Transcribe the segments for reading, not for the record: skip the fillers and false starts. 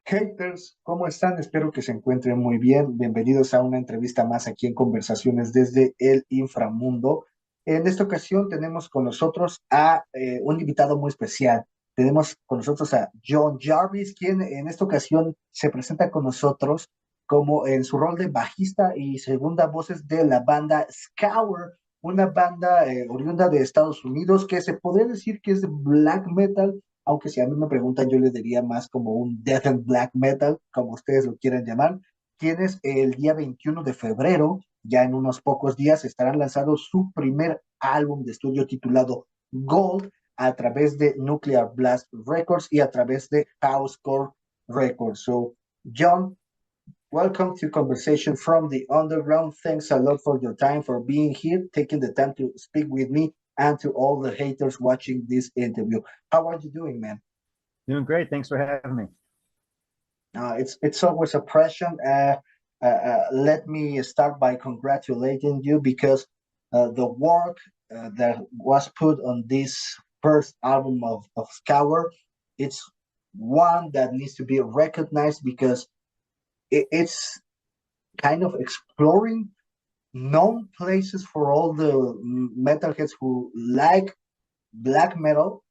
Haters, ¿cómo están? Espero que se encuentren muy bien. Bienvenidos a una entrevista más aquí en Conversaciones desde el Inframundo. En esta ocasión tenemos con nosotros a un invitado muy especial. Tenemos con nosotros a John Jarvis, quien en esta ocasión se presenta con nosotros como en su rol de bajista y segunda voces de la banda Scour, una banda oriunda de Estados Unidos que se podría decir que es de black metal, aunque si a mí me preguntan, yo le diría más como un Deathened black metal, como ustedes lo quieran llamar, quienes el día 21 de febrero, ya en unos pocos días, estarán lanzando su primer álbum de estudio titulado Gold a través de Nuclear Blast Records y a través de Housecore Records. So, John, welcome to Conversation from the Underground. Thanks a lot for your time, for being here, taking the time to speak with me, and to all the haters watching this interview. How are you doing, man? Doing great. Thanks for having me. It's always a pleasure. Let me start by congratulating you because the work that was put on this first album of Scour, it's one that needs to be recognized because it's kind of exploring known places for all the metalheads who like black metal,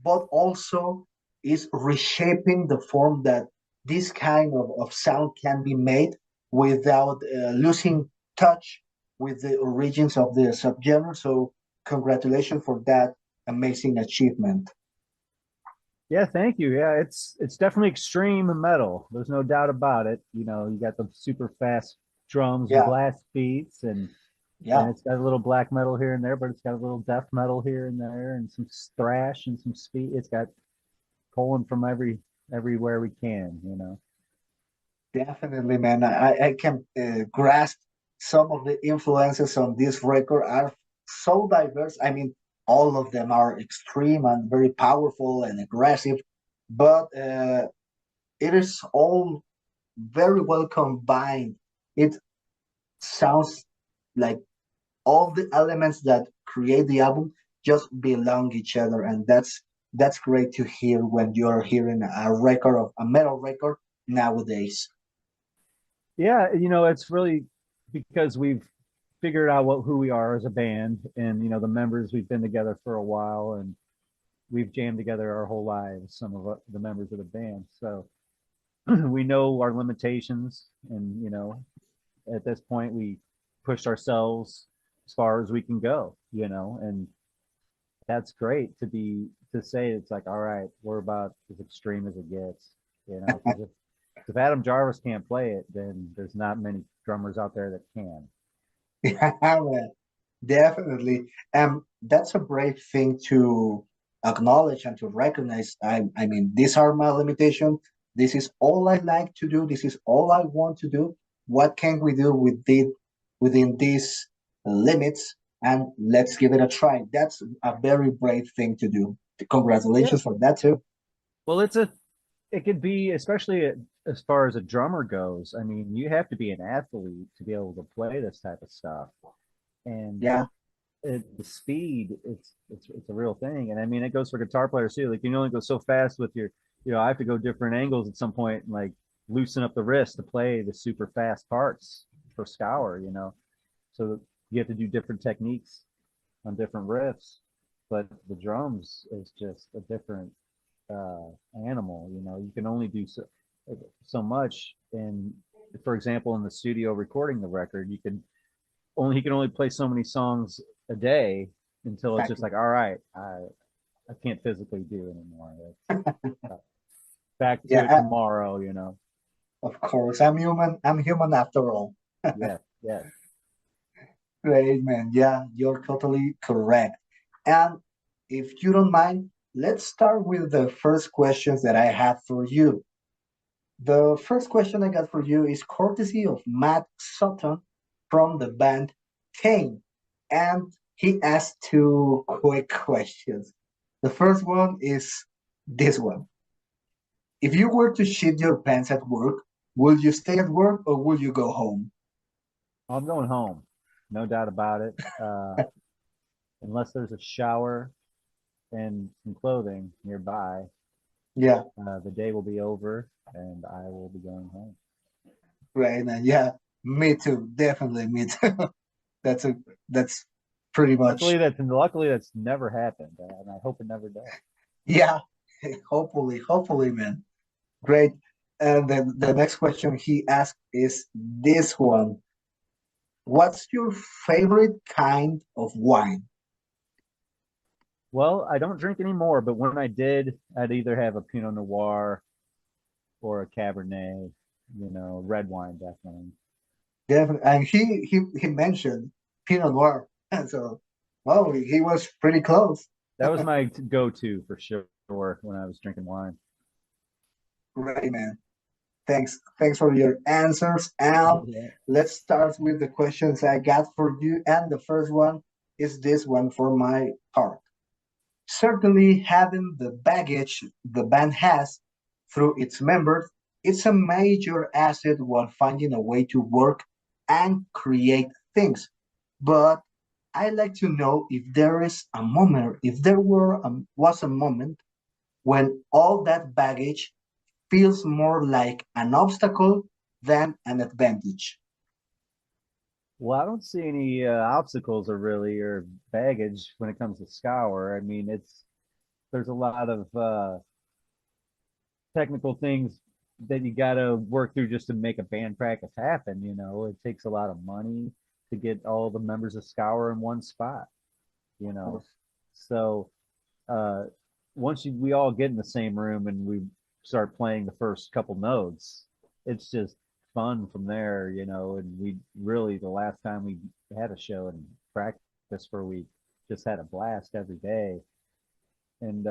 but also is reshaping the form that this kind of sound can be made without losing touch with the origins of the subgenre. So congratulations for that amazing achievement. Yeah, thank you. Yeah, it's definitely extreme metal. There's no doubt about it. You know, you got the super fast drums and Yeah, blast beats, and yeah, it's got a little black metal here and there, but it's got a little death metal here and there, and some thrash and some speed. It's got pulling from everywhere we can. You know. definitely, man. I can grasp some of the influences on this record are so diverse. I mean, all of them are extreme and very powerful and aggressive, but it is all very well combined. It sounds like all the elements that create the album just belong each other, and that's great to hear when you're hearing a record of a metal record nowadays. Yeah, you know, it's really because we've figured out who we are as a band, and you know, the members we've been together for a while, and we've jammed together our whole lives. Some of the members of the band, so we know our limitations, and you know, at this point, we pushed ourselves as far as we can go. You know, and that's great to say. It's like, all right, we're about as extreme as it gets. You know, because if Adam Jarvis can't play it, then there's not many drummers out there that can. Yeah, well, definitely. That's a brave thing to acknowledge and to recognize. I mean, these are my limitations. This is all I like to do. This is all I want to do. What can we do with it within these limits? And let's give it a try. That's a very brave thing to do. Yeah. Congratulations for that too. Well, it could be, especially as far as a drummer goes. I mean, you have to be an athlete to be able to play this type of stuff, and Yeah, the speed, it's a real thing. And I mean, it goes for guitar players too. Like, you can only go so fast with your, you know, I have to go different angles at some point and like loosen up the wrist to play the super fast parts for Scour. You know, so you have to do different techniques on different riffs. But the drums is just a different uh, animal. You know, you can only do so much. And for example, in the studio recording the record, he can only play so many songs a day until it's just exactly. like, all right, I can't physically do anymore. Back to it Yeah, tomorrow. You know. of course. I'm human. I'm human after all. Yeah, yeah. Great, man. Yeah, you're totally correct. And if you don't mind, let's start with the first questions that I have for you. The first question I got for you is courtesy of Matt Sutton from the band Kane. And he asked two quick questions. The first one is this one. If you were to shit your pants at work, will you stay at work or will you go home? I'm going home, no doubt about it. Unless there's a shower and some clothing nearby, Yeah, the day will be over and I will be going home. right. And yeah, me too. Definitely me too. That's a that's pretty much Luckily that's never happened, and I hope it never does. yeah. Hopefully, man. Great. And then the next question he asked is this one. What's your favorite kind of wine? Well, I don't drink anymore, but when I did, I'd either have a Pinot Noir or a Cabernet, red wine definitely. Definitely, and he mentioned Pinot Noir, and so well, he was pretty close. That was my go-to for sure when I was drinking wine. Right, man. Thanks for your answers. And Yeah. let's start with the questions I got for you. And the first one is this one for my part. Certainly, having the baggage the band has through its members, it's a major asset while finding a way to work and create things. But I'd like to know if there is a moment, if there was a moment when all that baggage feels more like an obstacle than an advantage. Well, I don't see any obstacles or baggage when it comes to Scour. I mean, there's a lot of technical things that you got to work through just to make a band practice happen. It takes a lot of money to get all the members of Scour in one spot. You know, so uh, we all get in the same room and we start playing the first couple notes, it's just fun from there. And we really, the last time we had a show and practice for a week, just had a blast every day. And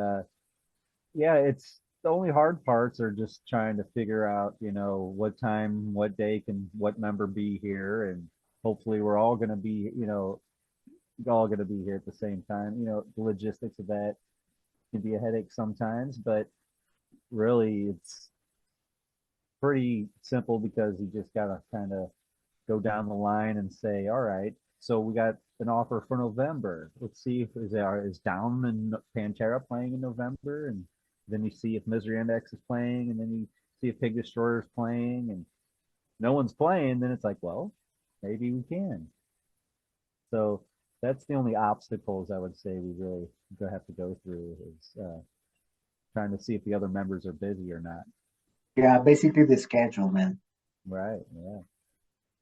yeah, it's the only hard parts are just trying to figure out, what time, what day can what member be here, and hopefully we're all going to be, all going to be here at the same time. The logistics of that can be a headache sometimes, but really it's pretty simple because you just got to kind of go down the line and say, all right, so we got an offer for November. Let's see if is Down and Pantera playing in November, and then you see if Misery Index is playing, and then you see if Pig Destroyer is playing, and no one's playing. Then it's like, well, maybe we can. So that's the only obstacles I would say we really have to go through is trying to see if the other members are busy or not. Yeah, basically the schedule, man. Right. Yeah.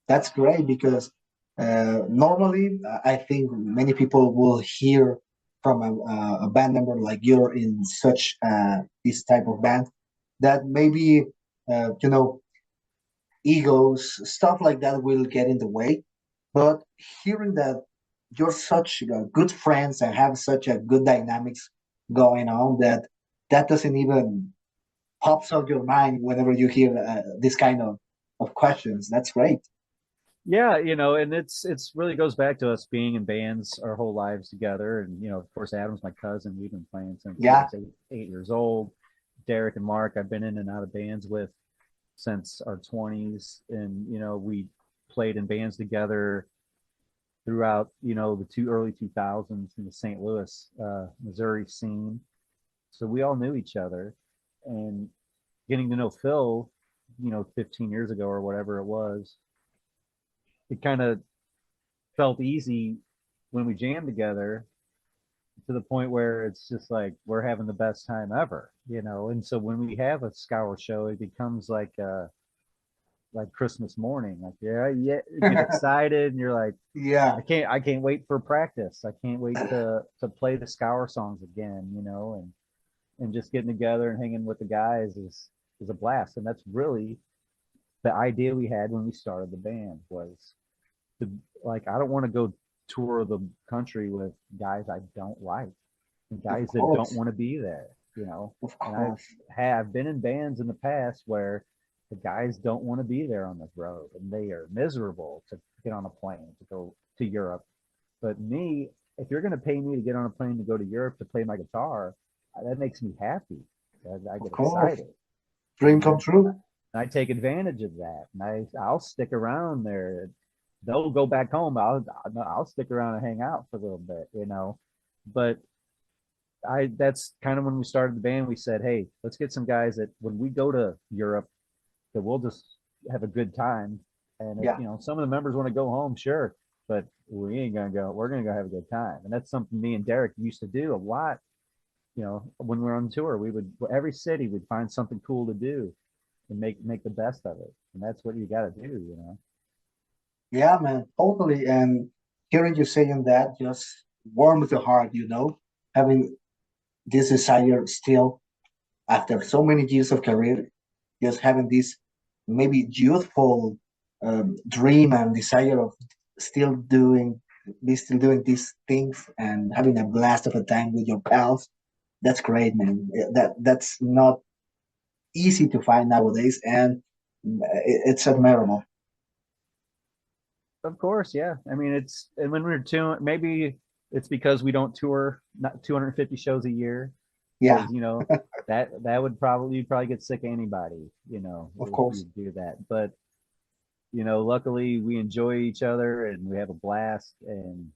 That's great because normally I think many people will hear from a band member like you're in such this type of band that maybe egos, stuff like that will get in the way. But hearing that you're such good friends and have such a good dynamics going on that doesn't even pops out your mind whenever you hear this kind of questions. That's great. Yeah, and it's really goes back to us being in bands our whole lives together. And of course, Adam's my cousin. We've been playing since I Yeah, was 8 years old. Derek and Mark, I've been in and out of bands with since our 20s, and we played in bands together throughout the two early 2000s in the St. Louis, Missouri scene. So we all knew each other, and getting to know Phil, 15 years ago or whatever it was, it kind of felt easy when we jammed together to the point where it's just like we're having the best time ever. And so when we have a Scour show, it becomes like Christmas morning. Like, yeah, you get excited and you're like, yeah, I can't wait for practice. I can't wait to play the Scour songs again, and just getting together and hanging with the guys is a blast. And that's really the idea we had when we started the band was to, like, I don't want to go tour the country with guys I don't like and of guys that don't course, want to be there. of And I've course. have been in bands in the past where the guys don't want to be there on the road and they are miserable to get on a plane to go to Europe. But me, if you're going to pay me to get on a plane to go to Europe to play my guitar, that makes me happy. I Of get course. excited, Dream and come true. I take advantage of that, and I'll stick around there. They'll go back home. I'll stick around and hang out for a little bit. But I that's kind of when we started the band. We said, hey, let's get some guys that when we go to Europe, that we'll just have a good time. And if Yeah, some of the members want to go home, sure, but we ain't gonna go. We're gonna go have a good time, and that's something me and Derek used to do a lot. When we were on tour, we would every city we'd find something cool to do and make the best of it, and that's what you got to do. yeah, man, totally. And hearing you saying that just warms the heart, having this desire still after so many years of career, just having this maybe youthful dream and desire of still doing still doing these things and having a blast of a time with your pals. That's great, man. That's not easy to find nowadays, and it's admirable. Of course, yeah. I mean, it's and when we're touring, maybe it's because we don't tour not 250 shows a year, Yeah, because that would probably you'd probably get sick of anybody, of if you course. do that. But luckily we enjoy each other and we have a blast, and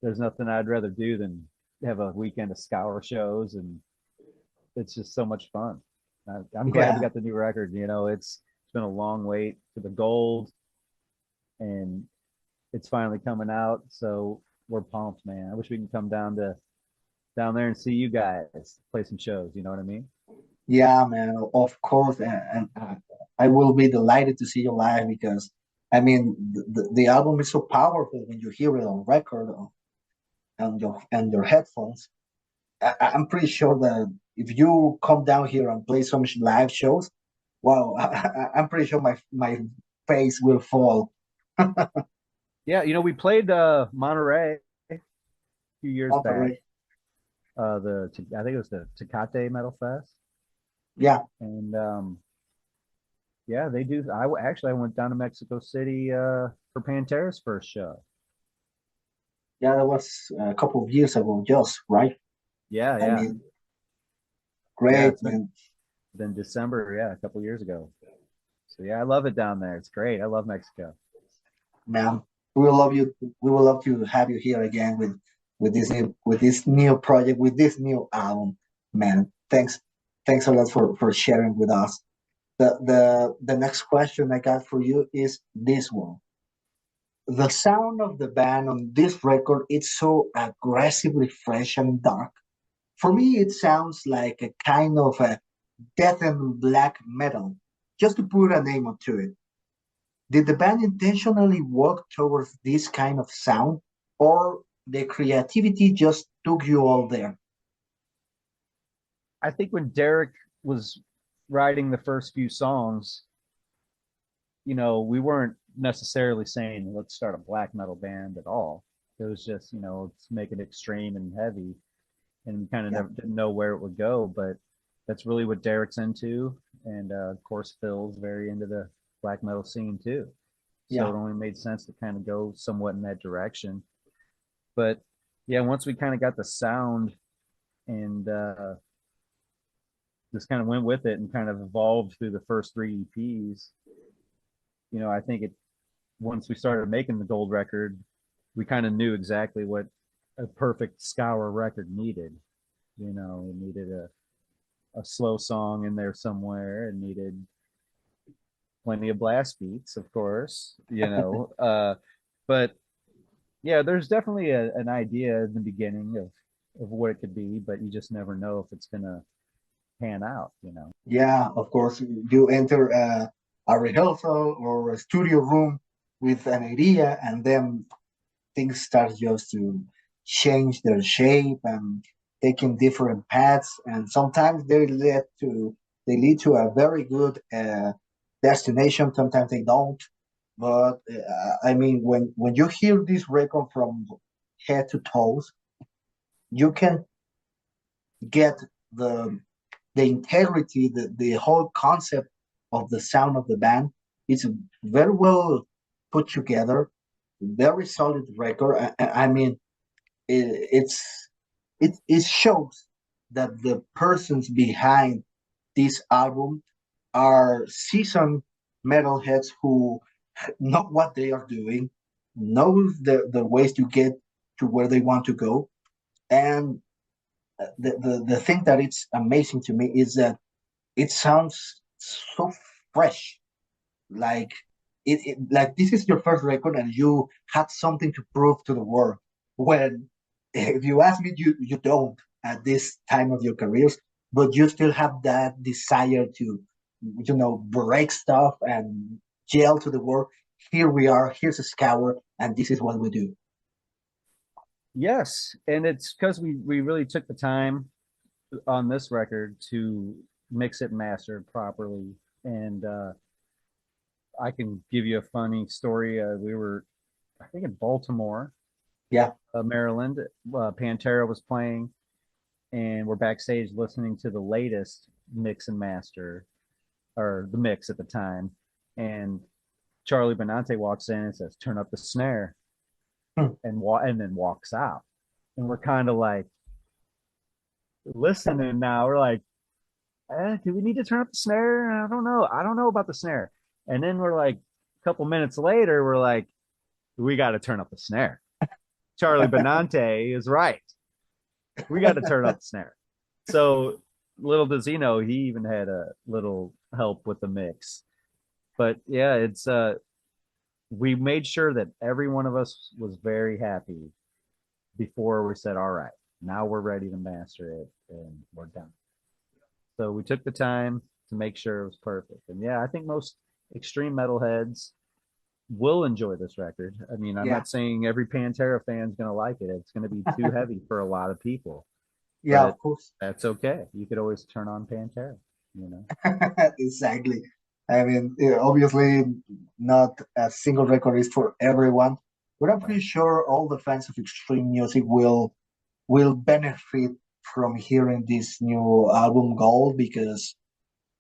there's nothing I'd rather do than have a weekend of Scour shows, and it's just so much fun. I'm glad we Yeah, got the new record. It's been a long wait for the gold, and it's finally coming out. So we're pumped, man. I wish we can come down there and see you guys play some shows. You know what I mean? yeah, man. Of course, and I will be delighted to see you live because I mean the album is so powerful when you hear it on record on your headphones. I'm pretty sure that if you come down here and play some live shows, wow, I'm pretty sure my face will fall. Yeah, we played Monterey a few years back. Monterey. I think it was the Tecate Metal Fest, Yeah, and yeah, they do. I went down to Mexico City for Pantera's first show. yeah, that was a couple of years ago, just right. Yeah, I yeah, mean, yeah. great, It's man. been December, yeah, a couple years ago. So yeah, I love it down there. It's great. I love Mexico. Man, we will love you. We will love to have you here again with this new project, with this new album. Man, thanks a lot for sharing with us. The next question I got for you is this one. The sound of the band on this record, it's so aggressively fresh and dark. For me, it sounds like a kind of a death and black metal, just to put a name to it. Did the band intentionally work towards this kind of sound, or the creativity just took you all there? I think when Derek was writing the first few songs, we weren't necessarily saying let's start a black metal band at all. It was just, let's make it extreme and heavy, and we kind of Yeah, never didn't know where it would go. But that's really what Derek's into, and of course Phil's very into the black metal scene too. So yeah, it only made sense to kind of go somewhat in that direction. But yeah, once we kind of got the sound and just kind of went with it and kind of evolved through the first three EPs, I think it once we started making the gold record, we kind of knew exactly what a perfect Scour record needed. It needed a slow song in there somewhere, and needed plenty of blast beats, of course, but yeah, there's definitely an idea in the beginning of what it could be, but you just never know if it's gonna pan out. yeah. Of course, you enter a rehearsal or a studio room with an idea, and then things start just to change their shape and taking different paths, and sometimes they lead to a very good destination. Sometimes they don't. But I mean, when you hear this record from head to toes, you can get the the integrity, the whole concept of the sound of the band. It's very well put together, very solid record. I mean, it shows that the persons behind this album are seasoned metalheads who know what they are doing, know the ways to get to where they want to go, and the thing that it's amazing to me is that it sounds so fresh, like like this is your first record and you had something to prove to the world. When if you ask me, you don't at this time of your careers, but you still have that desire to, break stuff and yell to the world. Here we are. Here's a Scour, and this is what we do. Yes, and it's because we really took the time on this record to mix it and master it properly. And I can give you a funny story. We were, I think, in Baltimore, Yeah. Maryland. Pantera was playing, and we're backstage listening to the latest mix and master, or the mix at the time. And Charlie Benante walks in and says, "Turn up the snare," Hmm. and then walks out. And we're kind of like listening now. We're like, do we need to turn up the snare? I don't know. I don't know about the snare. And then we're like, a couple minutes later, we're like, we got to turn up the snare. Charlie Benante is right. We got to turn up the snare. So little does he know, he even had a little help with the mix. But yeah, it's we made sure that every one of us was very happy before we said, all right, now we're ready to master it and we're done. So we took the time to make sure it was perfect. And yeah, I think most extreme metalheads will enjoy this record. I mean, I'm Yeah. not saying every Pantera fan is going to like it. It's going to be too heavy for a lot of people. Yeah, But of course. that's okay. You could always turn on Pantera, you know? Exactly. I mean, obviously, not a single record is for everyone, but I'm Right. pretty sure all the fans of extreme music will benefit from hearing this new album Gold, because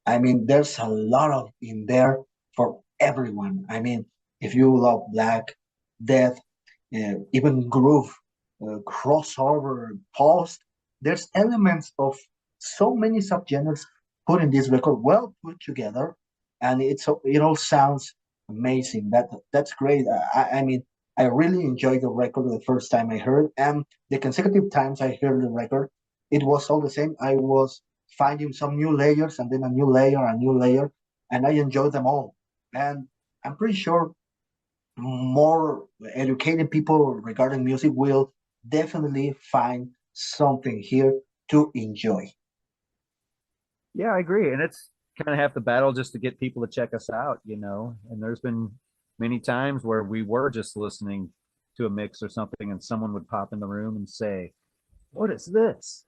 I mean, there's a lot of in there for everyone. I mean, if you love black, death, even groove, crossover, post, there's elements of so many subgenres put in this record, well put together, and it all sounds amazing. That's great. I mean, I really enjoyed the record the first time I heard, and the consecutive times I heard the record, it was all the same. I was finding some new layers and then a new layer, and I enjoyed them all. And I'm pretty sure more educated people regarding music will definitely find something here to enjoy. Yeah, I agree. And it's kind of half the battle just to get people to check us out, you know? And there's been many times where we were just listening to a mix or something, and someone would pop in the room and say, "What is this?"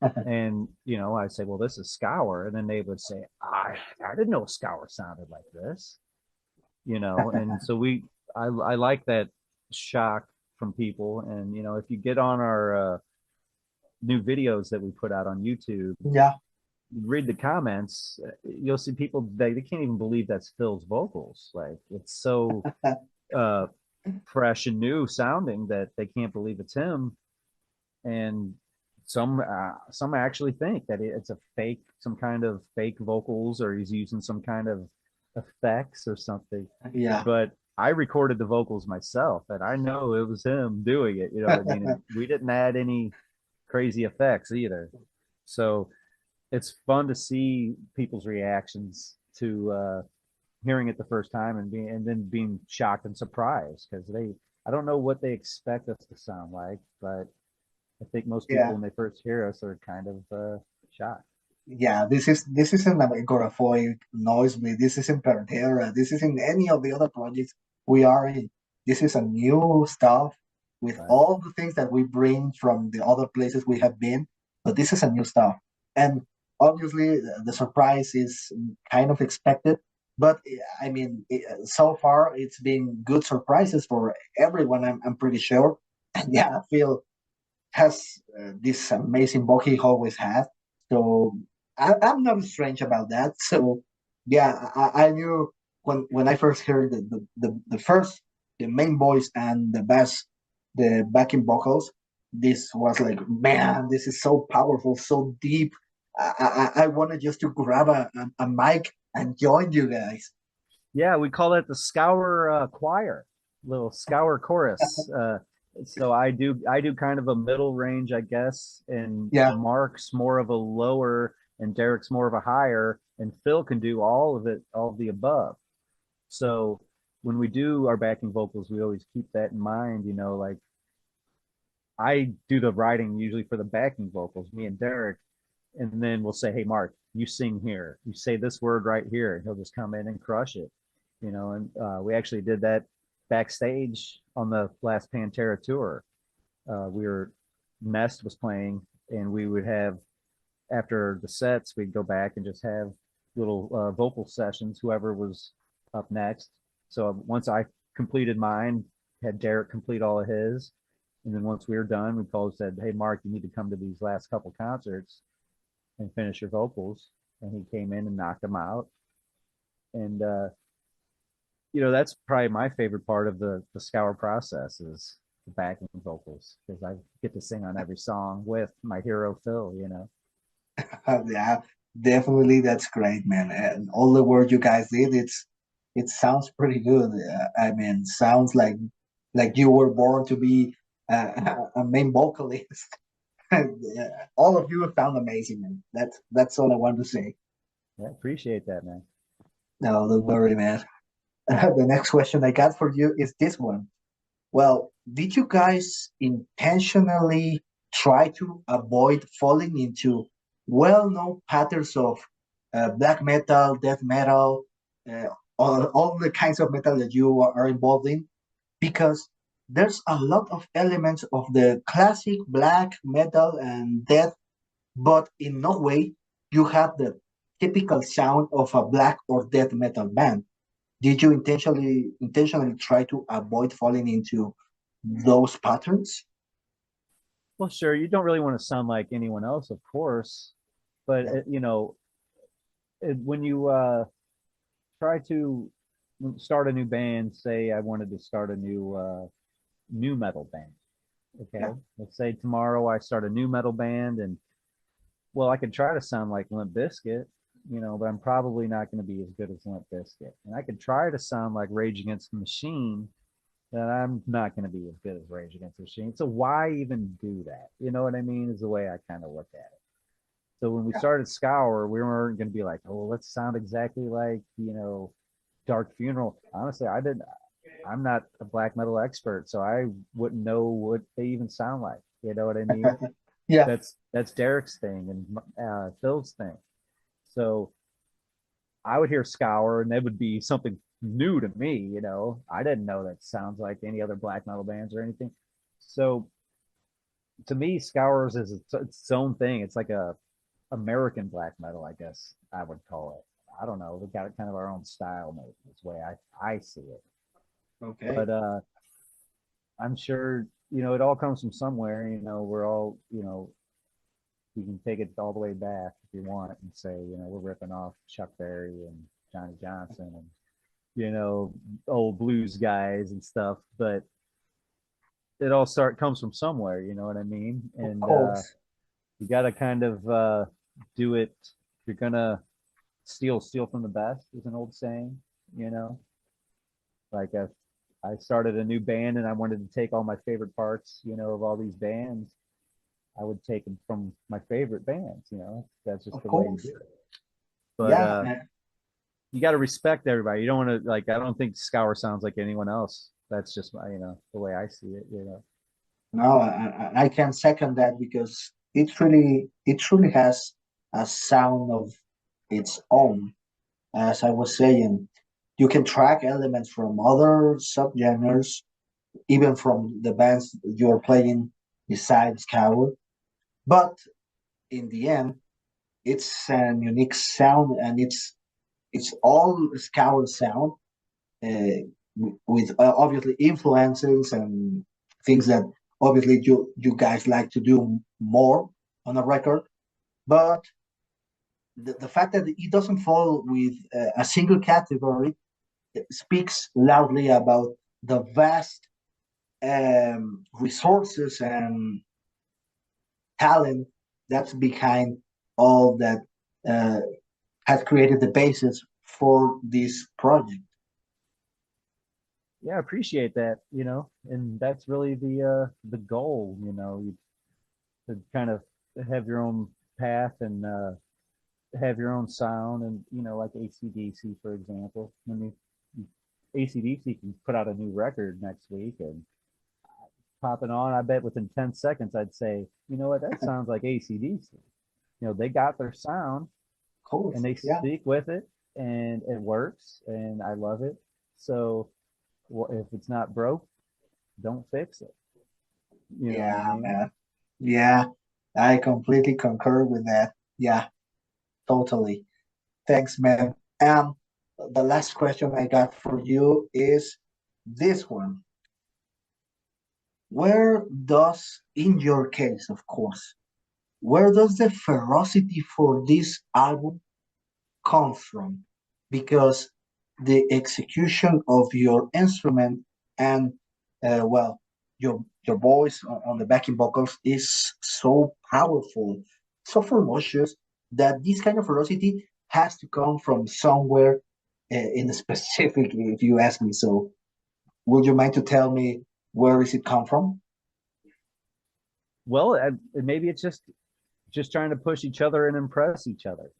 And I say, "Well, this is Scour," and then they would say, I didn't know Scour sounded like this," And so I like that shock from people. And if you get on our new videos that we put out on YouTube, Yeah. read the comments, you'll see people they can't even believe that's Phil's vocals. Like, it's so uh fresh and new sounding that they can't believe it's him. And some actually think that it's a fake, some kind of fake vocals, or he's using some kind of effects or something. Yeah. But I recorded the vocals myself, and I know it was him doing it. You know what I mean? And we didn't add any crazy effects either. So it's fun to see people's reactions to hearing it the first time, and then being shocked and surprised, because I don't know what they expect us to sound like, but I think most people Yeah. when they first hear us are kind of shocked. Yeah, this isn't an Agoraphobic Nosebleed. This isn't Pantera. This isn't any of the other projects we are in. This is a new stuff with Right. all the things that we bring from the other places we have been. But this is a new stuff, and obviously the surprise is kind of expected. But I mean, so far it's been good surprises for everyone. I'm pretty sure, and yeah, I feel has this amazing book he always had. So I'm not strange about that. So yeah, I knew when I first heard the main voice and the backing vocals, this was like, man, this is so powerful, so deep. I wanted just to grab a mic and join you guys. Yeah, we call that the Scour choir, little Scour chorus. So I do kind of a middle range, I guess, and Yeah. Mark's more of a lower, and Derek's more of a higher, and Phil can do all of it, all of the above. So when we do our backing vocals, we always keep that in mind. Like I do the writing usually for the backing vocals, me and Derek, and then we'll say, "Hey, Mark, you sing here. You say this word right here," and he'll just come in and crush it. And we actually did that backstage on the last Pantera tour. We were Nest was playing, and we would have after the sets, we'd go back and just have little vocal sessions. Whoever was up next. So once I completed mine, had Derek complete all of his, and then once we were done, we called and said, "Hey, Mark, you need to come to these last couple concerts and finish your vocals." And he came in and knocked them out. And that's probably my favorite part of the Scour process is the backing vocals because I get to sing on every song with my hero Phil. Yeah, definitely. That's great, man. And all the work you guys did, it sounds pretty good. I mean, sounds like you were born to be a main vocalist. All of you sound amazing, man. That's all I want to say. Yeah, appreciate that, man. No, don't worry, man. The next question I got for you is this one. Well, did you guys intentionally try to avoid falling into well-known patterns of black metal, death metal, all the kinds of metal that you are involved in? Because there's a lot of elements of the classic black metal and death, but in no way you have the typical sound of a black or death metal band. Did you intentionally try to avoid falling into those patterns? Well, sure, you don't really want to sound like anyone else, of course, but Yeah. when you try to start a new band, say I wanted to start a new metal band. Okay, Yeah. let's say tomorrow I start a new metal band, and well, I could try to sound like Limp Bizkit, but I'm probably not going to be as good as Limp Bizkit. And I could try to sound like Rage Against the Machine, and I'm not going to be as good as Rage Against the Machine. So why even do that? You know what I mean? Is the way I kind of look at it. So when we Yeah. started Scour, we weren't going to be like, oh, let's sound exactly like Dark Funeral. Honestly, I didn't. I'm not a black metal expert, so I wouldn't know what they even sound like. You know what I mean? Yeah. That's Derek's thing and Phil's thing. So I would hear Scour, and that would be something new to me. I didn't know that sounds like any other black metal bands or anything. So to me, Scours is its own thing. It's like a American black metal, I guess I would call it. I don't know. We got kind of our own style, maybe. That's the way I see it. Okay. But I'm sure it all comes from somewhere. We're all you can take it all the way back if you want and say we're ripping off Chuck Berry and Johnny Johnson and old blues guys and stuff. But it all comes from somewhere. You know what I mean? Of And course. you got to kind of do it. If you're gonna steal from the best is an old saying. You know, like if I started a new band and I wanted to take all my favorite parts, of all these bands, I would take them from my favorite bands. That's just Of the way you course. do it. But Yeah. you got to respect everybody. You don't want to like. I don't think Scour sounds like anyone else. That's just the way I see it. No, I can second that because it truly has a sound of its own. As I was saying, you can track elements from other subgenres, even from the bands you're playing besides Coward. But in the end, it's an unique sound, and it's all Scour sound, uh, with obviously influences and things that obviously you guys like to do more on a record. But the fact that it doesn't fall with a single category speaks loudly about the vast resources and talent that's behind all that uh, has created the basis for this project. Yeah, I appreciate that, and that's really the goal, to kind of have your own path and have your own sound, and like ACDC, for example. I mean, ACDC can put out a new record next week and popping on, I bet within 10 seconds I'd say, you know what, that sounds like ACDC. They got their sound Of course, and they yeah, stick with it, and it works, and I love it. So, well, if it's not broke, don't fix it. You know what I yeah, mean? man. Yeah, I completely concur with that. Yeah, totally. Thanks, man. The last question I got for you is this one. Where does, in your case, of course, where does the ferocity for this album come from? Because the execution of your instrument and, well, your voice on the backing vocals is so powerful, so ferocious, that this kind of ferocity has to come from somewhere in specific, if you ask me. So, would you mind to tell me where does it come from? Well, maybe it's just trying to push each other and impress each other.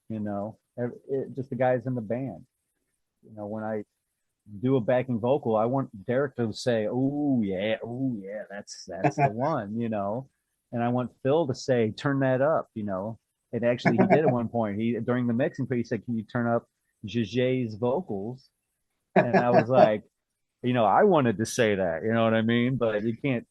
Just the guys in the band. When I do a backing vocal, I want Derek to say, oh yeah, that's the one, and I want Phil to say, turn that up, And actually, he did at one point. He during the mixing, he said, "Can you turn up Jajay's vocals?" And I was like, I wanted to say that, you know what I mean? But you can't,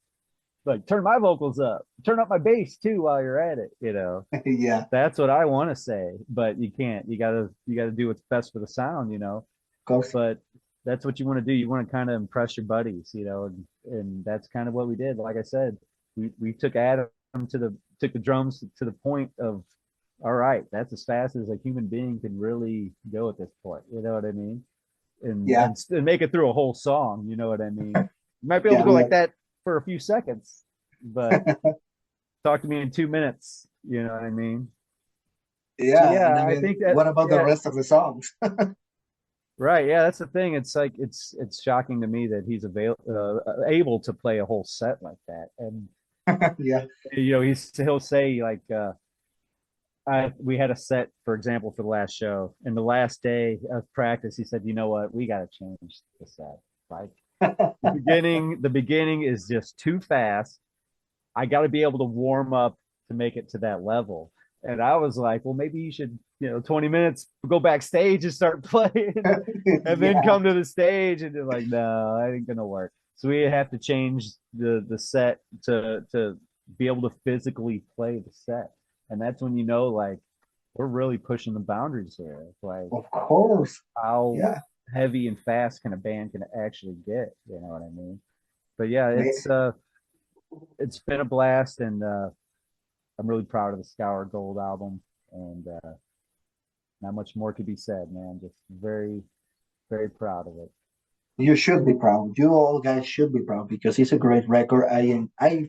like, turn my vocals up, turn up my bass too while you're at it. Yeah, of That's what I want to say, but you can't. You gotta do what's best for the sound. course. But that's what you want to do. You want to kind of impress your buddies, and that's kind of what we did. Like I said, we took Adam took the drums to the point of, all right, that's as fast as a human being can really go at this point. You know what I mean? And Yeah, and, and make it through a whole song. You know what I mean? You might be able yeah, to go like that for a few seconds, but talk to me in 2 minutes. You know what I mean? So yeah. And I yeah, I mean, think that what about the yeah, rest of the songs? right. Yeah, that's the thing. It's like it's shocking to me that he's able to play a whole set like that. And Yeah, he'll say like we had a set, for example, for the last show. And the last day of practice, he said, "You know what? We got to change the set. Like the beginning is just too fast. I got to be able to warm up to make it to that level." And I was like, well, maybe you should, 20 minutes, go backstage and start playing, and then yeah, come to the stage. And they're like, no, that ain't gonna work. So we have to change the set to be able to physically play the set. And that's when like we're really pushing the boundaries here. It's like of course. how Yeah, heavy and fast can a band can actually get, you know what I mean? But yeah, it's been a blast, and I'm really proud of the Scour Gold album, and not much more to be said, man. Just very, very proud of it. you should be proud. You all guys should be proud because it's a great record. I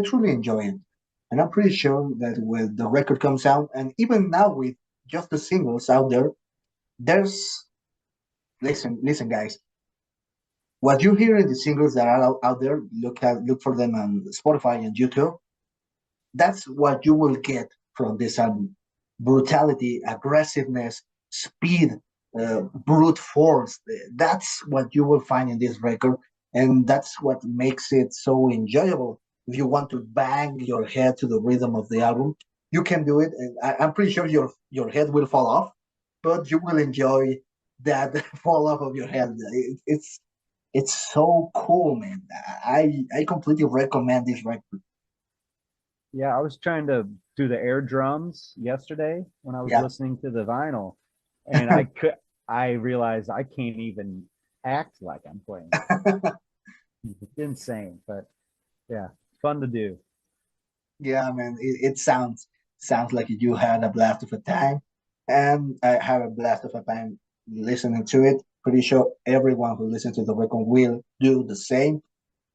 truly enjoy it, and I'm pretty sure that when the record comes out, and even now with just the singles out there, there's listen, guys. What you hear in the singles that are out there, look for them on Spotify and YouTube. That's what you will get from this album: brutality, aggressiveness, speed, brute force. That's what you will find in this record, and that's what makes it so enjoyable. If you want to bang your head to the rhythm of the album, you can do it, and I'm pretty sure your head will fall off, but you will enjoy that fall off of your head. It's so cool, man. I completely recommend this record. Yeah, I was trying to do the air drums yesterday when I was Yeah. listening to the vinyl, and I realized I can't even act like I'm playing it. It's insane, but yeah, fun to do. Yeah, man, it sounds like you had a blast of a time, and I have a blast of a time listening to it. Pretty sure everyone who listens to the record will do the same.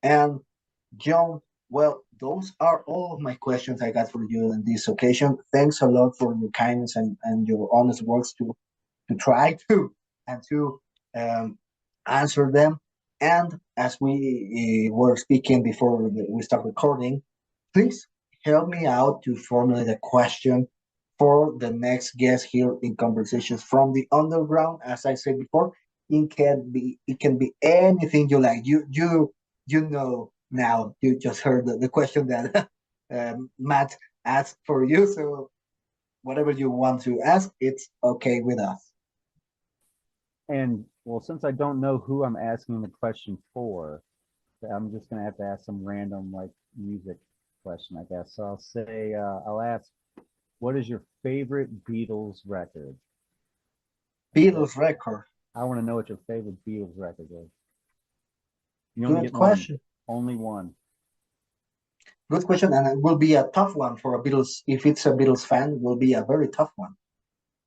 And John, well, those are all of my questions I got for you on this occasion. Thanks a lot for your kindness and your honest words to try to and to answer them. And as we were speaking before we start recording, please help me out to formulate a question for the next guest here in Conversations from the Underground. As I said before, it can be anything you like. You know now. You just heard the question that Matt asked for you. So whatever you want to ask, it's okay with us. And well, since I don't know who I'm asking the question for, I'm just gonna have to ask some random like music question, I guess. So I'll say, I'll ask, what is your favorite Beatles record? Beatles record. I want to know what your favorite Beatles record is. You only Good get question. One. Only one. Good question, and it will be a tough one for a Beatles. If it's a Beatles fan, it will be a very tough one.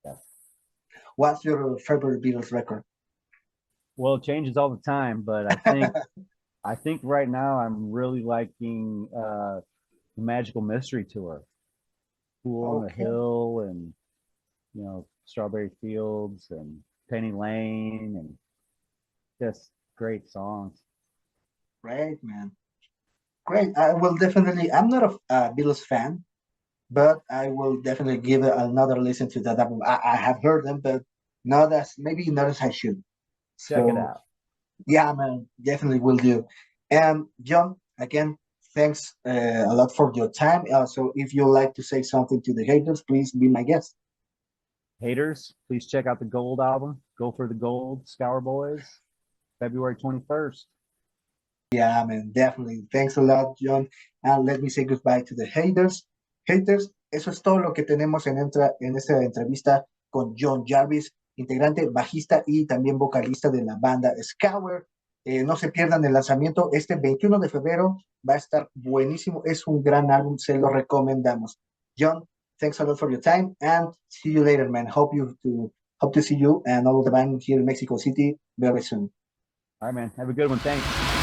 Yes. What's your favorite Beatles record? Well, it changes all the time, but I think right now I'm really liking the Magical Mystery Tour, Pool on the Hill, and Strawberry Fields and Penny Lane, and just great songs. Great, man. Great. I will definitely. I'm not a Beatles fan, but I will definitely give it another listen to that album. I have heard them, but not as I should. Check it out. Yeah, man, definitely will do. And John, again, thanks a lot for your time. So if you like to say something to the haters, please be my guest. Haters, please check out the Gold album. Go for the Gold, Scour Boys, February 21st. Yeah, man, definitely. Thanks a lot, John. And let me say goodbye to the haters. Haters, eso es todo lo que tenemos en esta entrevista con John Jarvis, integrante, bajista y también vocalista de la banda Scour. No se pierdan el lanzamiento este 21 de febrero. Va a estar buenísimo. Es un gran álbum, se lo recomendamos. John, thanks a lot for your time and see you later, man. Hope to see you and all of the band here in Mexico City very soon. All right, man. Have a good one. Thanks.